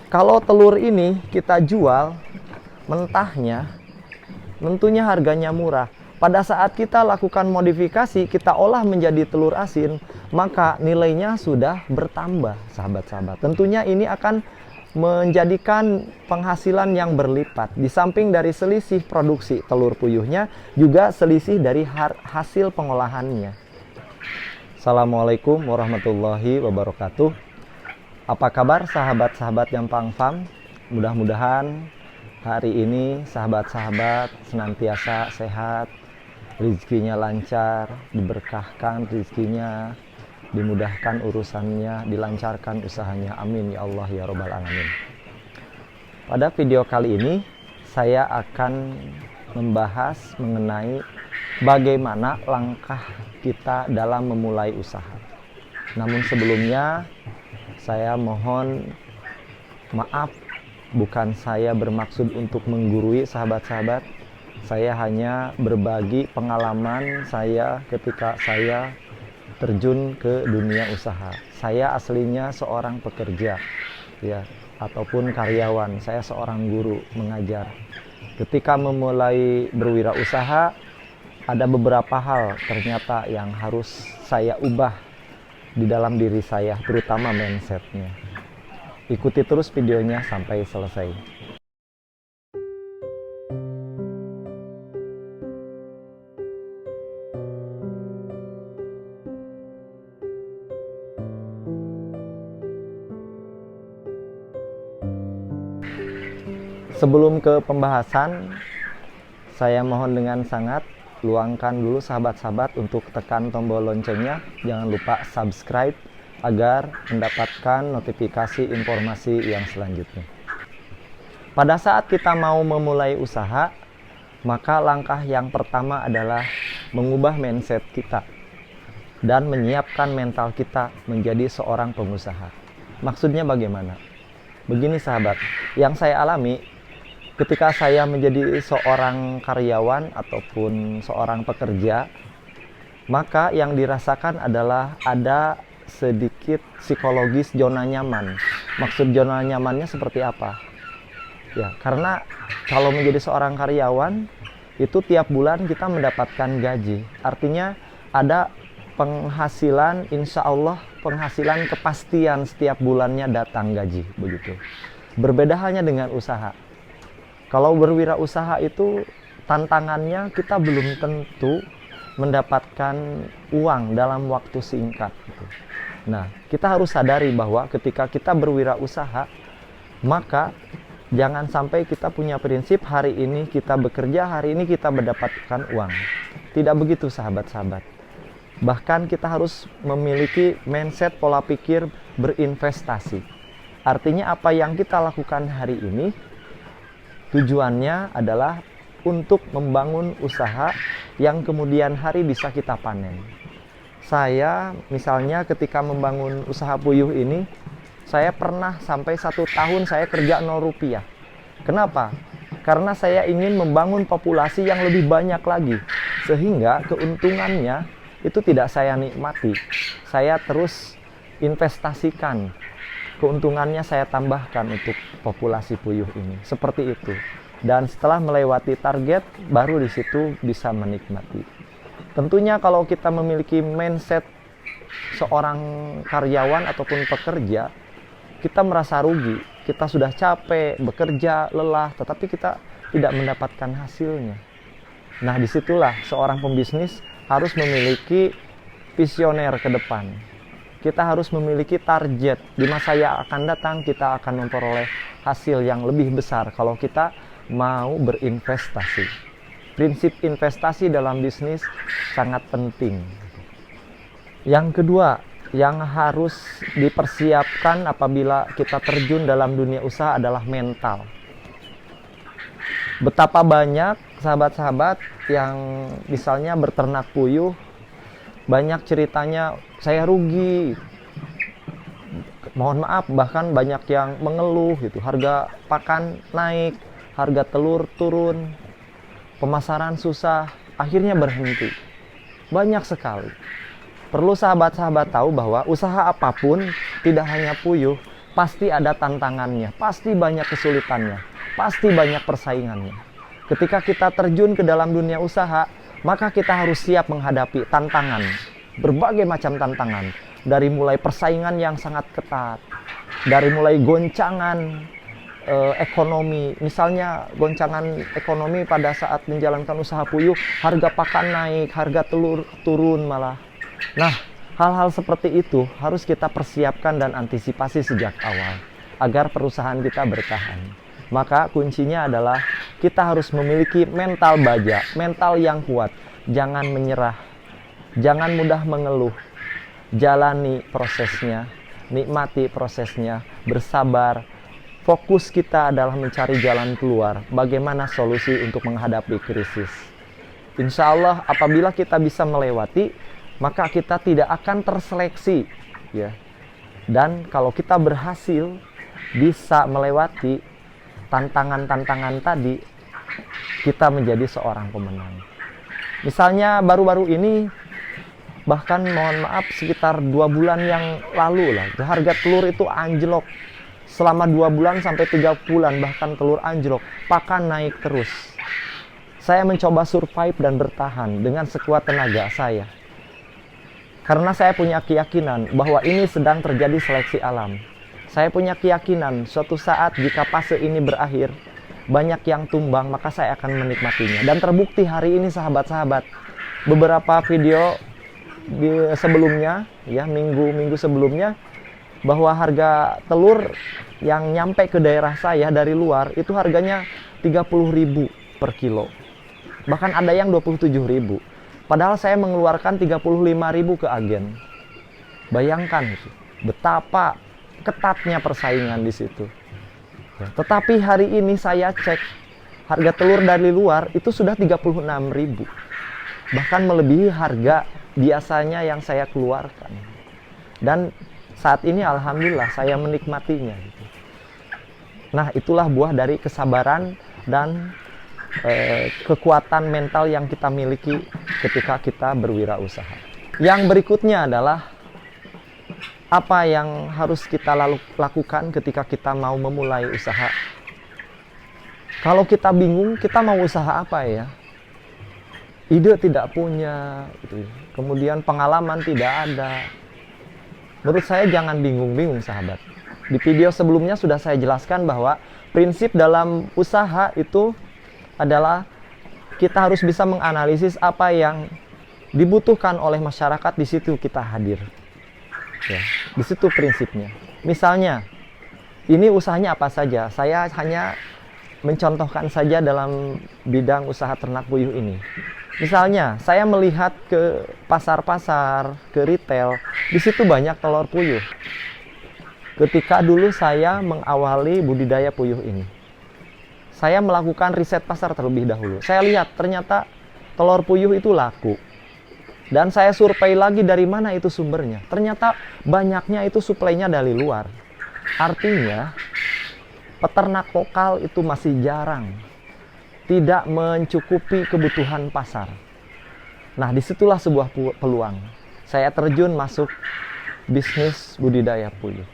Kalau telur ini kita jual mentahnya, tentunya harganya murah. Pada saat kita lakukan modifikasi, kita olah menjadi telur asin, maka nilainya sudah bertambah, sahabat-sahabat. Tentunya ini akan menjadikan penghasilan yang berlipat. Di samping dari selisih produksi telur puyuhnya, juga selisih dari hasil pengolahannya. Assalamualaikum warahmatullahi wabarakatuh. Apa kabar sahabat-sahabat yang pangfam? Mudah-mudahan hari ini sahabat-sahabat senantiasa sehat, rezekinya lancar, diberkahkan rezekinya, dimudahkan urusannya, dilancarkan usahanya. Amin ya Allah ya Rabbal Alamin. Pada video kali ini saya akan membahas mengenai bagaimana langkah kita dalam memulai usaha. Namun sebelumnya saya mohon maaf, bukan saya bermaksud untuk menggurui sahabat-sahabat. Saya hanya berbagi pengalaman saya ketika saya terjun ke dunia usaha. Saya aslinya seorang pekerja, ya, ataupun karyawan. Saya seorang guru mengajar. Ketika memulai berwirausaha, ada beberapa hal ternyata yang harus saya ubah di dalam diri saya, terutama mindsetnya. Ikuti terus videonya sampai selesai. Sebelum ke pembahasan, saya mohon dengan sangat luangkan dulu sahabat-sahabat untuk tekan tombol loncengnya. Jangan lupa subscribe agar mendapatkan notifikasi informasi yang selanjutnya. Pada saat kita mau memulai usaha, maka langkah yang pertama adalah mengubah mindset kita dan menyiapkan mental kita menjadi seorang pengusaha. Maksudnya bagaimana? Begini sahabat, yang saya alami ketika saya menjadi seorang karyawan ataupun seorang pekerja, maka yang dirasakan adalah ada sedikit psikologis zona nyaman. Maksud zona nyamannya seperti apa? Ya, karena kalau menjadi seorang karyawan, itu tiap bulan kita mendapatkan gaji. Artinya ada penghasilan, insya Allah penghasilan kepastian setiap bulannya datang gaji, begitu. Berbeda halnya dengan usaha. Kalau berwirausaha itu tantangannya kita belum tentu mendapatkan uang dalam waktu singkat. Nah, kita harus sadari bahwa ketika kita berwirausaha, maka jangan sampai kita punya prinsip hari ini kita bekerja, hari ini kita mendapatkan uang. Tidak begitu sahabat-sahabat. Bahkan kita harus memiliki mindset pola pikir berinvestasi. Artinya apa yang kita lakukan hari ini, tujuannya adalah untuk membangun usaha yang kemudian hari bisa kita panen. Saya misalnya ketika membangun usaha puyuh ini, saya pernah sampai 1 tahun saya kerja 0 rupiah. Kenapa? Karena saya ingin membangun populasi yang lebih banyak lagi, sehingga keuntungannya itu tidak saya nikmati. Saya terus investasikan, keuntungannya saya tambahkan untuk populasi puyuh ini. Seperti itu. Dan setelah melewati target, baru di situ bisa menikmati. Tentunya kalau kita memiliki mindset seorang karyawan ataupun pekerja, kita merasa rugi. Kita sudah capek, bekerja, lelah, tetapi kita tidak mendapatkan hasilnya. Nah, disitulah seorang pembisnis harus memiliki visioner ke depan. Kita harus memiliki target. Di masa yang akan datang kita akan memperoleh hasil yang lebih besar kalau kita mau berinvestasi. Prinsip investasi dalam bisnis sangat penting. Yang kedua, yang harus dipersiapkan apabila kita terjun dalam dunia usaha adalah mental. Betapa banyak sahabat-sahabat yang misalnya beternak puyuh, banyak ceritanya saya rugi, mohon maaf, bahkan banyak yang mengeluh gitu, harga pakan naik, harga telur turun, pemasaran susah, akhirnya berhenti. Banyak sekali. Perlu sahabat-sahabat tahu bahwa usaha apapun, tidak hanya puyuh, pasti ada tantangannya, pasti banyak kesulitannya, pasti banyak persaingannya. Ketika kita terjun ke dalam dunia usaha, maka kita harus siap menghadapi tantangan, berbagai macam tantangan, dari mulai persaingan yang sangat ketat, dari mulai goncangan ekonomi, misalnya goncangan ekonomi pada saat menjalankan usaha puyuh, harga pakan naik, harga telur turun malah. Nah, hal-hal seperti itu harus kita persiapkan dan antisipasi sejak awal agar perusahaan kita bertahan. Maka kuncinya adalah kita harus memiliki mental baja, mental yang kuat. Jangan menyerah, jangan mudah mengeluh. Jalani prosesnya, nikmati prosesnya, bersabar. Fokus kita adalah mencari jalan keluar, bagaimana solusi untuk menghadapi krisis. Insya Allah apabila kita bisa melewati, maka kita tidak akan terseleksi, ya. Dan kalau kita berhasil bisa melewati tantangan-tantangan tadi, kita menjadi seorang pemenang. Misalnya baru-baru ini, bahkan mohon maaf sekitar 2 bulan yang lalu lah, harga telur itu anjlok. Selama 2 bulan sampai 3 bulan bahkan telur anjlok, pakan naik terus. Saya mencoba survive dan bertahan dengan sekuat tenaga saya. Karena saya punya keyakinan bahwa ini sedang terjadi seleksi alam. Saya punya keyakinan suatu saat jika fase ini berakhir, banyak yang tumbang, maka saya akan menikmatinya. Dan terbukti hari ini sahabat-sahabat, beberapa video sebelumnya, ya minggu sebelumnya, bahwa harga telur yang nyampe ke daerah saya dari luar itu harganya 30.000 per kilo. Bahkan ada yang 27.000. Padahal saya mengeluarkan 35.000 ke agen. Bayangkan itu, betapa ketatnya persaingan di situ. Ya, tetapi hari ini saya cek harga telur dari luar itu sudah 36.000. Bahkan melebihi harga biasanya yang saya keluarkan. Dan saat ini alhamdulillah saya menikmatinya. Nah, itulah buah dari kesabaran dan kekuatan mental yang kita miliki ketika kita berwirausaha. Yang berikutnya adalah apa yang harus kita lakukan ketika kita mau memulai usaha. Kalau kita bingung, kita mau usaha apa ya? Ide tidak punya, kemudian pengalaman tidak ada. Menurut saya jangan bingung-bingung sahabat. Di video sebelumnya sudah saya jelaskan bahwa prinsip dalam usaha itu adalah kita harus bisa menganalisis apa yang dibutuhkan oleh masyarakat, di situ kita hadir. Ya, di situ prinsipnya. Misalnya, ini usahanya apa saja? Saya hanya mencontohkan saja dalam bidang usaha ternak puyuh ini. Misalnya, saya melihat ke pasar-pasar, ke retail, di situ banyak telur puyuh. Ketika dulu saya mengawali budidaya puyuh ini, saya melakukan riset pasar terlebih dahulu. Saya lihat ternyata telur puyuh itu laku. Dan saya survei lagi dari mana itu sumbernya. Ternyata banyaknya itu suplainya dari luar. Artinya, peternak lokal itu masih jarang, tidak mencukupi kebutuhan pasar. Nah, disitulah sebuah peluang. Saya terjun masuk bisnis budidaya puyuh.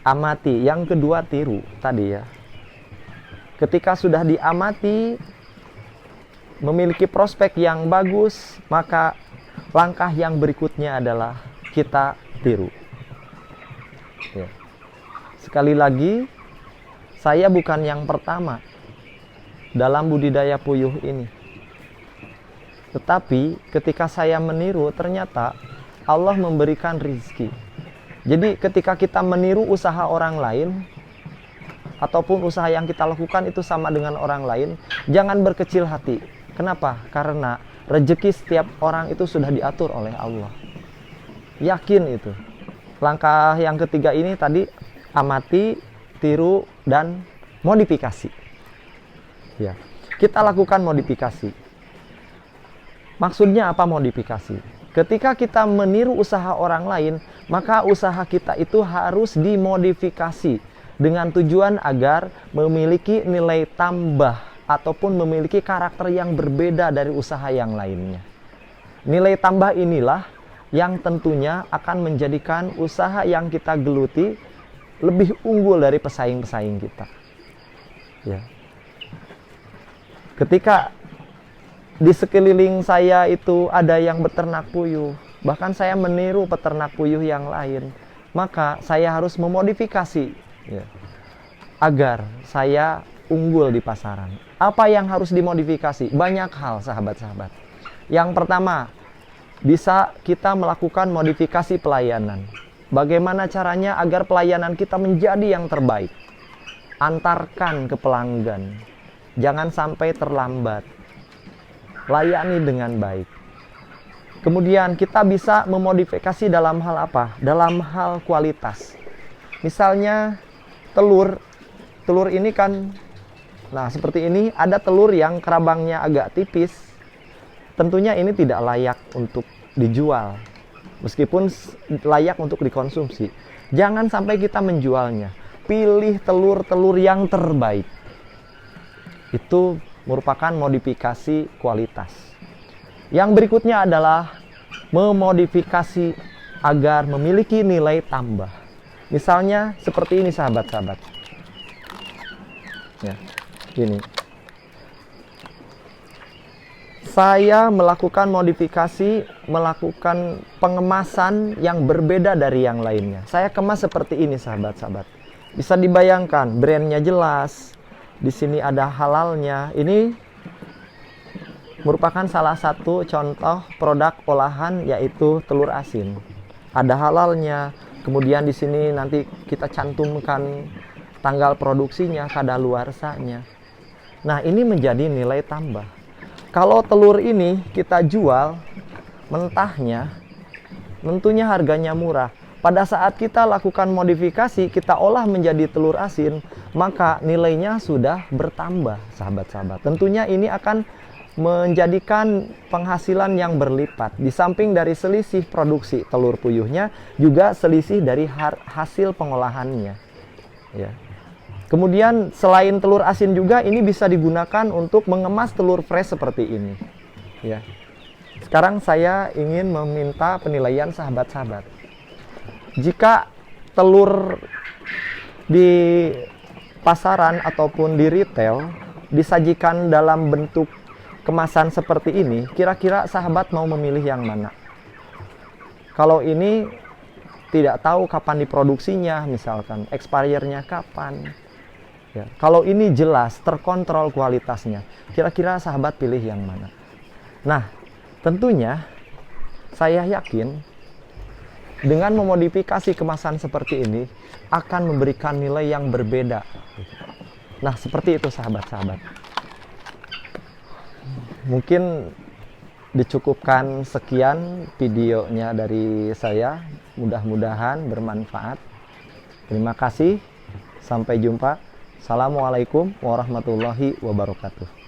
Amati, yang kedua tiru tadi ya. Ketika sudah diamati, memiliki prospek yang bagus, maka langkah yang berikutnya adalah kita tiru. Ya. Sekali lagi, saya bukan yang pertama dalam budidaya puyuh ini. Tetapi ketika saya meniru, ternyata Allah memberikan rizki. Jadi ketika kita meniru usaha orang lain, ataupun usaha yang kita lakukan itu sama dengan orang lain, jangan berkecil hati. Kenapa? Karena rezeki setiap orang itu sudah diatur oleh Allah. Yakin itu. Langkah yang ketiga ini tadi, amati, tiru, dan modifikasi. Ya, kita lakukan modifikasi. Maksudnya apa modifikasi? Ketika kita meniru usaha orang lain, maka usaha kita itu harus dimodifikasi dengan tujuan agar memiliki nilai tambah ataupun memiliki karakter yang berbeda dari usaha yang lainnya. Nilai tambah inilah yang tentunya akan menjadikan usaha yang kita geluti lebih unggul dari pesaing-pesaing kita. Ya. Ketika di sekeliling saya itu ada yang beternak puyuh, bahkan saya meniru peternak puyuh yang lain, maka saya harus memodifikasi, ya, agar saya unggul di pasaran. Apa yang harus dimodifikasi? Banyak hal, sahabat-sahabat. Yang pertama, bisa kita melakukan modifikasi pelayanan. Bagaimana caranya agar pelayanan kita menjadi yang terbaik? Antarkan ke pelanggan. Jangan sampai terlambat. Layani dengan baik. Kemudian kita bisa memodifikasi dalam hal apa? Dalam hal kualitas. Misalnya telur ini kan, nah seperti ini, ada telur yang kerabangnya agak tipis. Tentunya ini tidak layak untuk dijual, meskipun layak untuk dikonsumsi. Jangan sampai kita menjualnya. Pilih telur-telur yang terbaik. Itu merupakan modifikasi kualitas. Yang berikutnya adalah memodifikasi agar memiliki nilai tambah. Misalnya seperti ini, sahabat-sahabat. Ya, gini. Saya melakukan modifikasi, melakukan pengemasan yang berbeda dari yang lainnya. Saya kemas seperti ini, sahabat-sahabat. Bisa dibayangkan, brandnya jelas. Di sini ada halalnya. Ini merupakan salah satu contoh produk olahan, yaitu telur asin. Ada halalnya. Kemudian di sini nanti kita cantumkan tanggal produksinya, kadaluarsanya. Nah, ini menjadi nilai tambah. Kalau telur ini kita jual mentahnya, tentunya harganya murah. Pada saat kita lakukan modifikasi, kita olah menjadi telur asin, maka nilainya sudah bertambah, sahabat-sahabat. Tentunya ini akan menjadikan penghasilan yang berlipat. Di samping dari selisih produksi telur puyuhnya, juga selisih dari hasil pengolahannya. Ya. Kemudian selain telur asin juga, ini bisa digunakan untuk mengemas telur fresh seperti ini. Ya. Sekarang saya ingin meminta penilaian sahabat-sahabat. Jika telur di pasaran ataupun di retail disajikan dalam bentuk kemasan seperti ini, kira-kira sahabat mau memilih yang mana? Kalau ini tidak tahu kapan diproduksinya, misalkan expirednya kapan. Ya, kalau ini jelas terkontrol kualitasnya, kira-kira sahabat pilih yang mana? Nah, tentunya saya yakin dengan memodifikasi kemasan seperti ini akan memberikan nilai yang berbeda. Nah, seperti itu, sahabat-sahabat. Mungkin dicukupkan sekian videonya dari saya. Mudah-mudahan bermanfaat. Terima kasih. Sampai jumpa. Assalamualaikum warahmatullahi wabarakatuh.